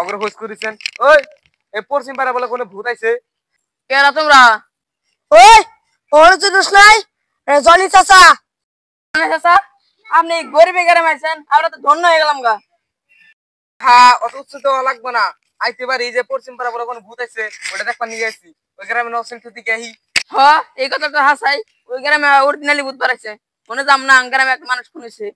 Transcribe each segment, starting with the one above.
করে খোঁজ করেছেন ওই এই পশ্চিম পাড়া বলে কোনো ভূত আইছে কেরা তোমরা ওই ওর তো দোষ নাই জনি চাচা চাচা আপনি গরিবে গ্রামে আছেন আমরা তো ধন্য হয়ে গেলাম গা হ্যাঁ অত উচ্চত লাগবে না আইতে পারি যে পশ্চিম পাড়া বলে কোনো ভূত আইছে ওটা দেখবার নিয়ে গেছি ওই গ্রামে নসেন থেকে আহি হ্যাঁ এই কথা তো হাসাই ওই গ্রামে অরিজিনালি ভূত বাড়াইছে মনে যাম না গ্রামে এক মানুষ শুনেছে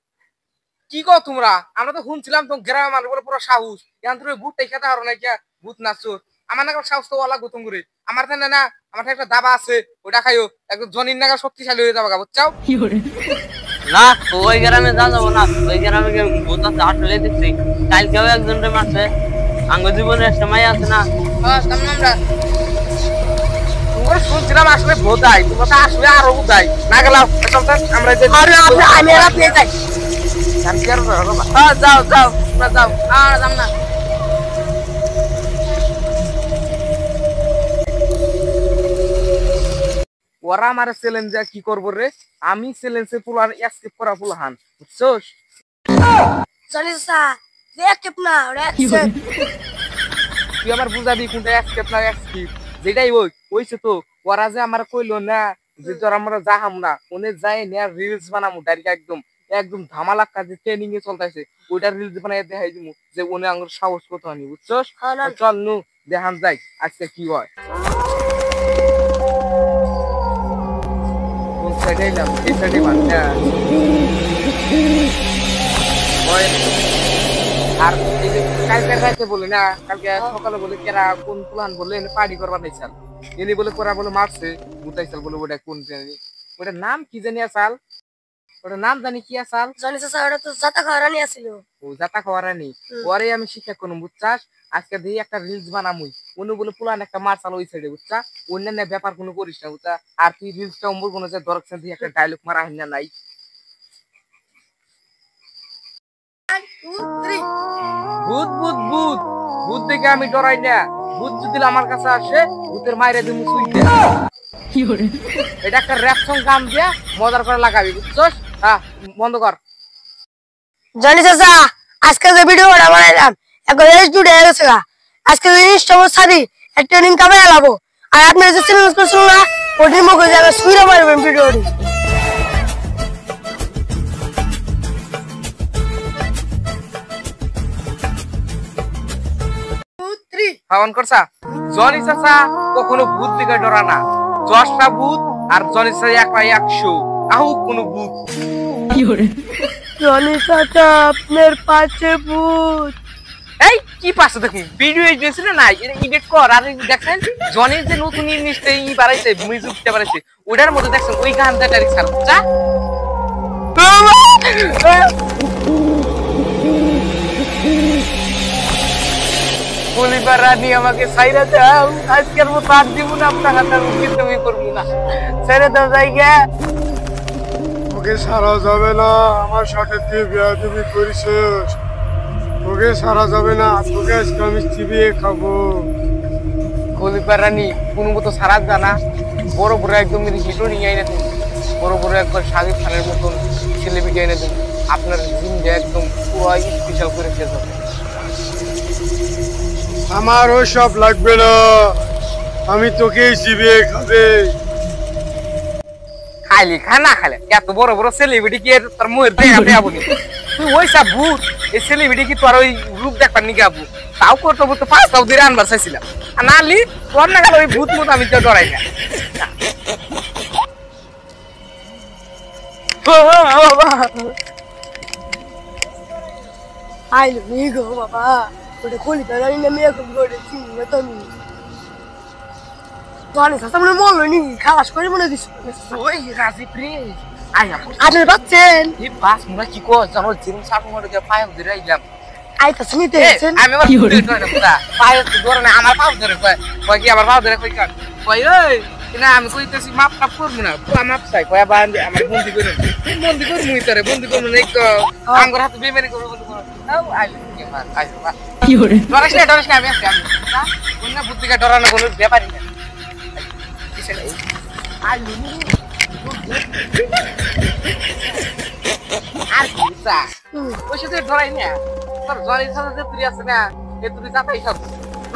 কি কো তোমরা আমরা তো শুনছিলাম তো গ্রামে মানুষ বলে পুরো সাহস এখন তুমি ভূতটাই খেতে হারো না কিয়া ভূত নাচছো আমার নাগাল সাহস তো লাগবো তুমি আমার তো না আমার একটা দাবা আছে ওটা খাইও একদম জনির নাগাল শক্তিশালী হয়ে যাবো বুঝছাও না ওই গ্রামে যাবো না ওই গ্রামে ভূত আছে আসলে দেখছি কালকেও একজনকে মারছে আঙ্গ জীবনে সময় আছে না আমরা তোমরা শুনছিলাম আসলে ভূত আই তোমরা তো আসলে আরো ভূত আই না গেলাম আমরা যে আমি আপনি যাই যাও যাও যাও আর যাম না ওরা আমার চ্যালেঞ্জে কি করবো রে আমি চ্যালেঞ্জে পুলার এসকেপ করা পুলাহান বুঝছস জনি চাচা রেকেপ না রেকেপ তুই আমার বুঝাবি কোনটা এসকেপ না এসকেপ যেটাই ওইছে তো ওরা যে আমার কইলো না যে তোর আমরা যাহাম না ওনে যাই না রিলস বানামু ডাইরেক্ট একদম একদম ধামালা কাজে ট্রেনিং এ চলতেছে ওইটা রিলস বানাই দেখাই দিমু যে ওনে আঙ্গুর সাহস কত আনি বুঝছস চল নু দেখান যাই আজকে কি হয় কোন সাইডে এলাম এই সাইডে মানটা ওই আর কালকে রাতে বলে না কালকে সকালে বলে কেরা কোন প্ল্যান বলে পার্টি করবার নাইছাল এনি বলে কোরা বলে মারছে বুতাইছাল বলে ওটা কোন জানি ওটার নাম কি জানি আসাল ওটার নাম জানি কি আসাল জনি চাচা ওটা তো জাতা খাওয়ারানি আছিল ও জাতা খাওয়ারানি পরে আমি শিক্ষা করুম বুঝছাস আজকে দিয়ে একটা রিলস বানামুই উনি বলে প্ল্যান একটা মারছাল ওই সাইডে বুঝছা অন্যান্য ব্যাপার কোনো করিস না বুঝছা আর তুই রিলসটা অম্বর কোনো যে দরকার দিয়ে একটা ডায়লগ মারা হয় না নাই ভূত ভূত ভূত ভূত দেখে আমি ডরাই না ভূত যদি আমার কাছে আসে ভূতের মাইরে দিমু সুইতে এটা একটা র‍্যাপ সং গান দিয়া মজার করে লাগাবি বুঝছস হ্যাঁ বন্ধ কর জনি চাচা আজকে যে ভিডিওটা বানাইলাম এখন এইচডি হয়ে গেছে আজকে জিনিসটা সারি একটা ট্রেনিং কামে লাগাবো আর আপনি যে চ্যানেল করছেন না ওটির মুখে যাবে সুইরা মারবেন ভিডিওটি হাওয়ান করছা জনি চাচা কখনো ভূত দিকে ডরা না 10টা ভূত আর জনি চাচা একটা 100 আহু কোন ভূত জনি চাচা আপনার পাশে ভূত এই কি পাশে দেখুন ভিডিও এডিট না এটা এডিট কর আর দেখেন জনির যে নতুন জিনিসটা ই বাড়াইছে মিউজিকটা বাড়াইছে ওটার মধ্যে দেখছেন ওই গানটা ডাইরেক্ট ছাড় যা রানী আমাকে সাইরা দাও আজকের মতো আর দিব না আপনার হাতে তুমি করবো না ছেড়ে দাও জায়গা ওকে সারা যাবে না আমার সাথে তুই বিয়া তুমি করিস ওকে সারা যাবে না তোকে আজকে আমি চিবিয়ে খাবো খলিফা রানী কোনো মতো সারা জানা বড় বড় একদম হিটো নিয়ে আইনে তুমি বড় বড় একবার শাকিব খানের মতন সেলিব্রিটি আইনে তুমি আপনার জিমটা একদম পুরো স্পেশাল করে খেয়ে যাবে আমার ওসব লাগবে না আমি তোকেই চিবিয়ে খাবে খাইলি খানা খালে এত বড় বড় সেলিব্রিটি কি তার মুখের দেখা দেখাবো নি তুই ওইসা ভূত এই সেলিব্রিটি কি তোর ওই রূপ দেখবার নিকে আবু তাও করতে বলতে 5টাও দিয়ে আনবার চাইছিলাম আর নালি তোর না গেল ওই ভূত মতো আমি তো ডরাই না আইলো নিগো বাবা ওটা খলি তারাই না মেয়ে কম করে চিনি না তুমি জনি চাচা মনে বললো নি খালাস করে মনে দিস ওই রাজি প্রিন্স আয়া আপনি পাচ্ছেন এই বাস মুরা কি কর জানো জিরুম সাপ মরে গিয়ে পায়ে ধরে আইলাম আইতাছে নিতে আছেন আমি আমার পায়ে ধরে না আমার পাও ধরে কয় কি আমার পাও ধরে কই কাট কই ওই না আমি কইতেছি মাপ টাপ করব না পুরো মাপ চাই কয় বা আমার বন্দি করে মুই তোরে বন্দি করব না এক আঙ্গুর হাতে বেমেরি করব বন্দি করব আও আইলো কি মার আইলো কি হরে ডরাস না আমি আছি আমি না কোন বুদ্ধিকে ডরানো কোনো ব্যাপারই না আইলো আর কি সা ওই সাথে ডরাই না তোর জনি সাথে তুই আছে না এ তুমি যাতাই সব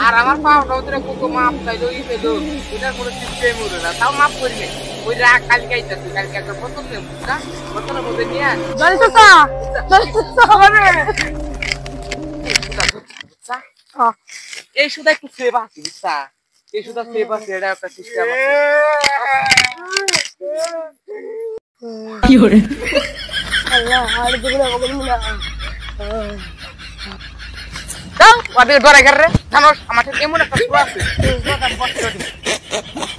আর আমার পাওটাও তোরা কত মাপ চাইলো ই পেলো এটার কোনো সিস্টেম হলো না তাও মাপ করি নাই ওই রাগ কালকে আইতাছি কালকে একটা বোতল নেব বুঝছা বোতলের মধ্যে নিয়ে জনি চাচা জনি চাচা মানে বুঝছা এই শুধু একটু সেভ আছে বুঝছা এই শুধু সেভ আছে এটা একটা সিস্টেম আছে কি করে আল্লাহ আর দেখলে বগল না দাও ওদের ডরে গের রে জানোস আমার ঠিক এমন একটা সুরা আছে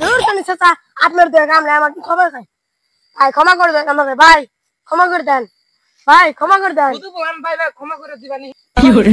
দূর জনি চাচা আপনার দেখ আমরা আমার খবর খাই ভাই ক্ষমা করে দেন আমাকে ভাই ক্ষমা করে দেন ভাই ক্ষমা করে দেন বুঝু আমি ভাই ক্ষমা করে দিবানি কি করে